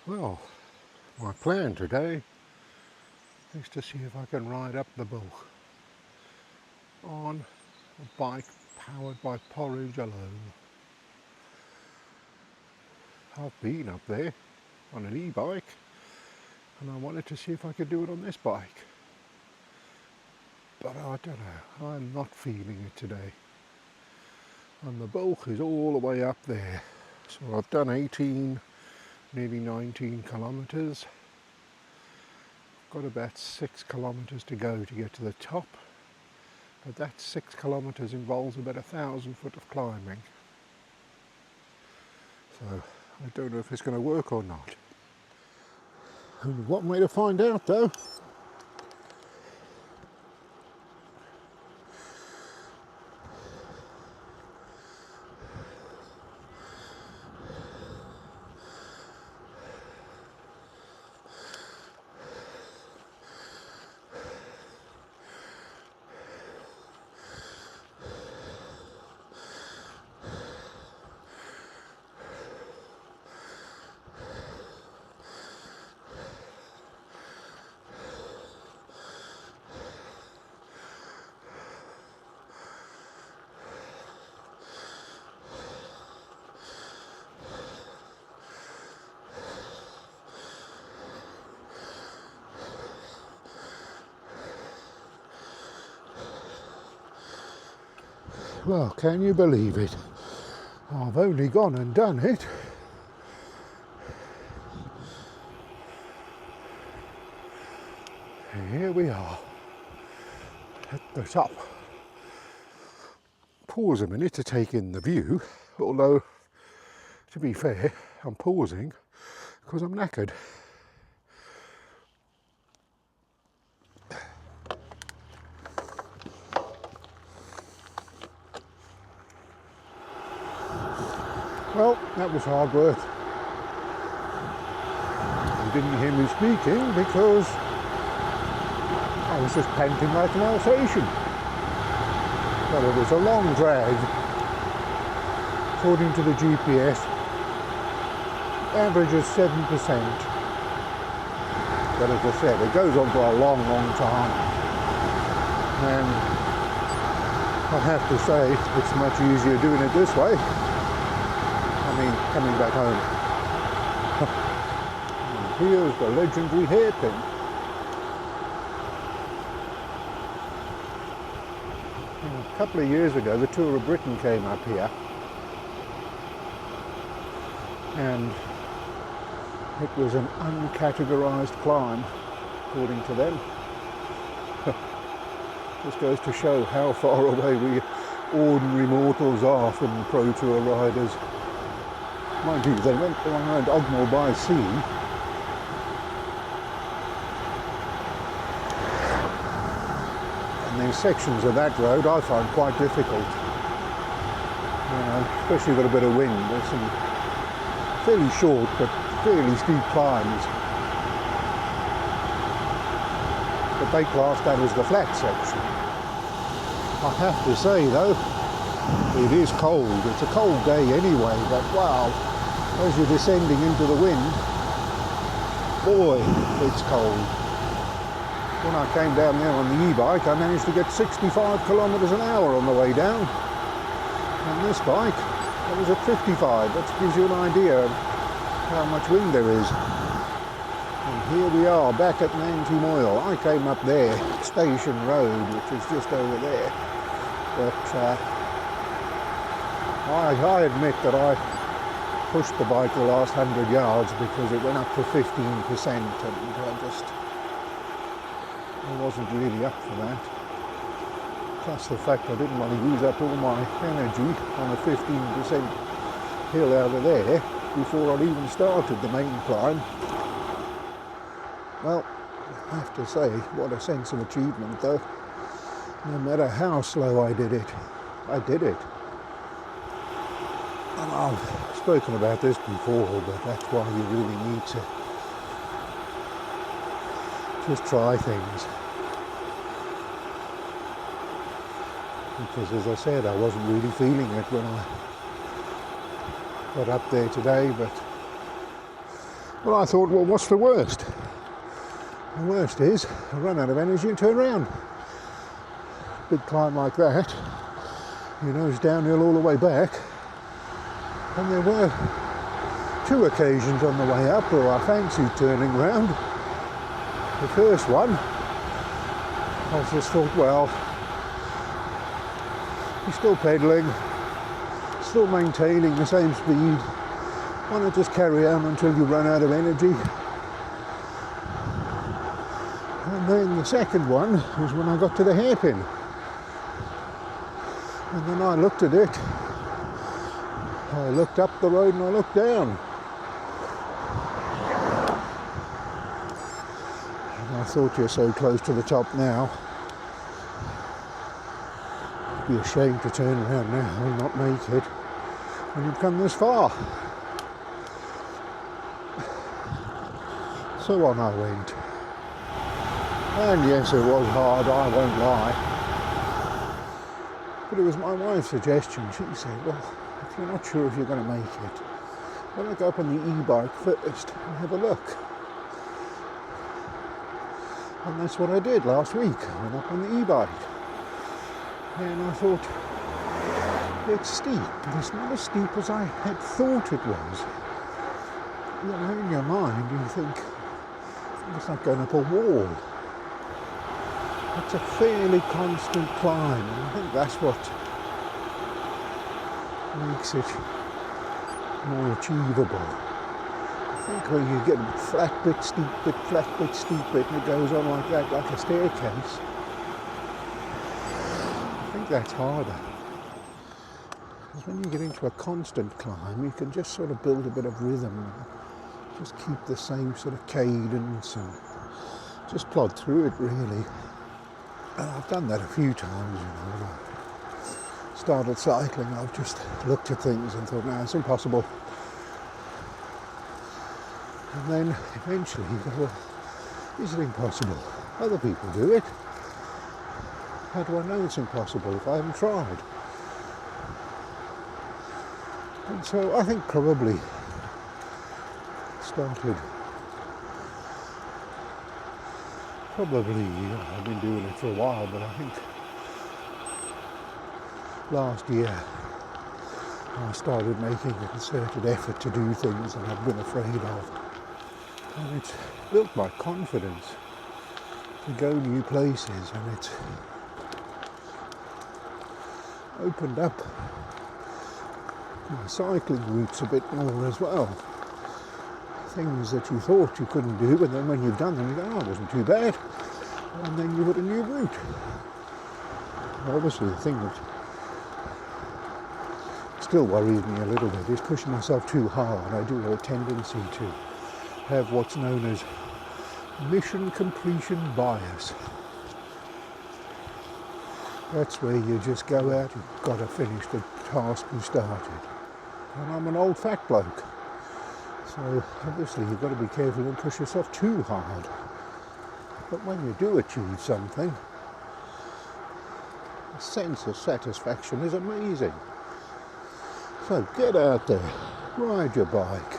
Well, my plan today is to see if I can ride up the Bwlch on a bike powered by porridge alone. I've been up there on an e-bike and I wanted to see if I could do it on this bike. But I don't know, I'm not feeling it today. And the Bwlch is all the way up there. So I've done 18, nearly 19 kilometres. Got about 6 kilometres to go to get to the top. But that 6 kilometres involves about 1,000 foot of climbing. So I don't know if it's going to work or not. Only one way to find out though. Well, can you believe it? I've only gone and done it. Here we are at the top. Pause a minute to take in the view, although to be fair, I'm pausing because I'm knackered. Well, that was hard work. You didn't hear me speaking because I was just panting like an Alsatian. But it was a long drag. According to the GPS, average is 7%. But as I said, it goes on for a long, long time. And I have to say, it's much easier doing it this way. I mean, coming back home. And here's the legendary hairpin. A couple of years ago, the Tour of Britain came up here. And it was an uncategorised climb, according to them. Just goes to show how far away we ordinary mortals are from the Pro Tour riders. Mind you, they went around Ogmore by sea. And these sections of that road I find quite difficult. Especially with a bit of wind. There's some fairly short but fairly steep climbs. But they class that as the flat section. I have to say though, it is cold. It's a cold day anyway, but wow, as you're descending into the wind, boy, it's cold. When I came down there on the e-bike, I managed to get 65 kilometres an hour on the way down. On this bike, I was at 55. That gives you an idea of how much wind there is. And here we are, back at Nantymoyle. I came up there, Station Road, which is just over there. But I admit that I pushed the bike the last 100 yards because it went up to 15% and I wasn't really up for that. Plus the fact I didn't want to use up all my energy on a 15% hill out of there before I'd even started the main climb. Well, I have to say, what a sense of achievement though. No matter how slow I did it, I did it. And I've spoken about this before, but that's why you really need to just try things. Because as I said, I wasn't really feeling it when I got up there today, but Well, I thought, well, what's the worst? The worst is I run out of energy and turn around. Big climb like that, you know, it's downhill all the way back. And there were 2 occasions on the way up where I fancied turning round. The first one, I just thought, well, you're still pedalling, still maintaining the same speed. Why not just carry on until you run out of energy? And then the second one was when I got to the hairpin. And then I looked at it. I looked up the road and I looked down. And I thought, you're so close to the top now. It'd be a shame to turn around now and not make it when you've come this far. So on I went. And yes, it was hard, I won't lie. But it was my wife's suggestion. She said, well, if you're not sure if you're going to make it, why don't I go up on the e-bike first and have a look? And that's what I did last week. I went up on the e-bike. And I thought, it's steep, but it's not as steep as I had thought it was. You know, in your mind, you think, it's like going up a wall. It's a fairly constant climb, and I think that's what makes it more achievable. I think when you get a flat bit, steep bit, flat bit, steep bit, and it goes on like that, like a staircase, I think that's harder. Because when you get into a constant climb, you can just sort of build a bit of rhythm, just keep the same sort of cadence and just plod through it, really. And I've done that a few times, you know. When I started cycling, I've just looked at things and thought, no, it's impossible. And then eventually you go, well, is it impossible? Other people do it. How do I know it's impossible if I haven't tried? And so I think probably started, I've been doing it for a while, but I think last year I started making a concerted effort to do things that I've been afraid of. And it's built my confidence to go new places, and it's opened up my cycling routes a bit more as well. Things that you thought you couldn't do, and then when you've done them, you go, oh, it wasn't too bad. And then you put a new route. Obviously, the thing that still worries me a little bit is pushing myself too hard. I do have a tendency to have what's known as mission completion bias. That's where you just go out, you've got to finish the task you started. And I'm an old fat bloke. So obviously you've got to be careful and push yourself too hard. But when you do achieve something, the sense of satisfaction is amazing. So get out there, ride your bike,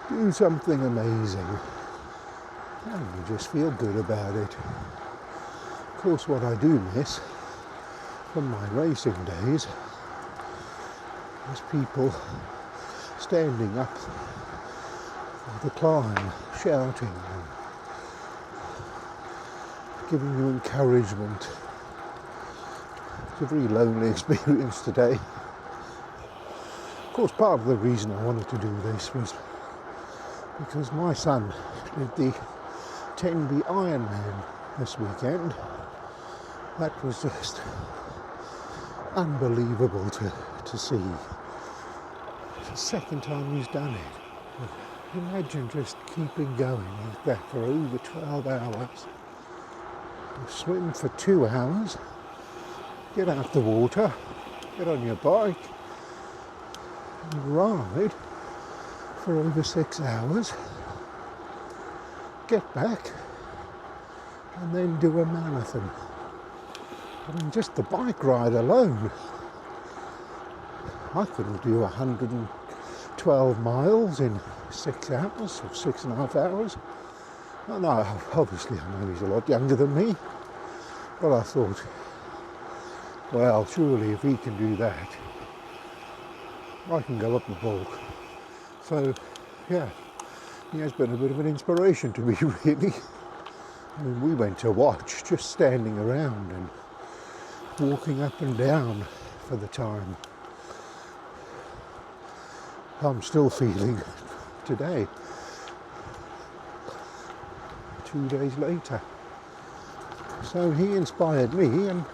do something amazing, and you just feel good about it. Of course, what I do miss from my racing days is people standing up for the climb, shouting and giving you encouragement. It's a very lonely experience today. Of course, part of the reason I wanted to do this was because my son did the 10B Ironman this weekend. That was just unbelievable to see. It's the second time he's done it. Imagine just keeping going like that for over 12 hours. You swim for 2 hours, get out the water, get on your bike, and ride for over 6 hours, get back, and then do a marathon. I mean, just the bike ride alone. I couldn't do 112 miles in 6 hours or 6.5 hours. I know, obviously I know he's a lot younger than me, but I thought, well, surely if he can do that, I can go up the Bwlch. So, yeah, he has been a bit of an inspiration to me, really. I mean, we went to watch, just standing around and walking up and down for the time. I'm still feeling today, 2 days later. So he inspired me, and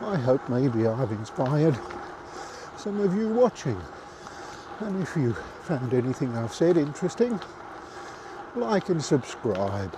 I hope maybe I've inspired some of you watching. And if you found anything I've said interesting, like and subscribe.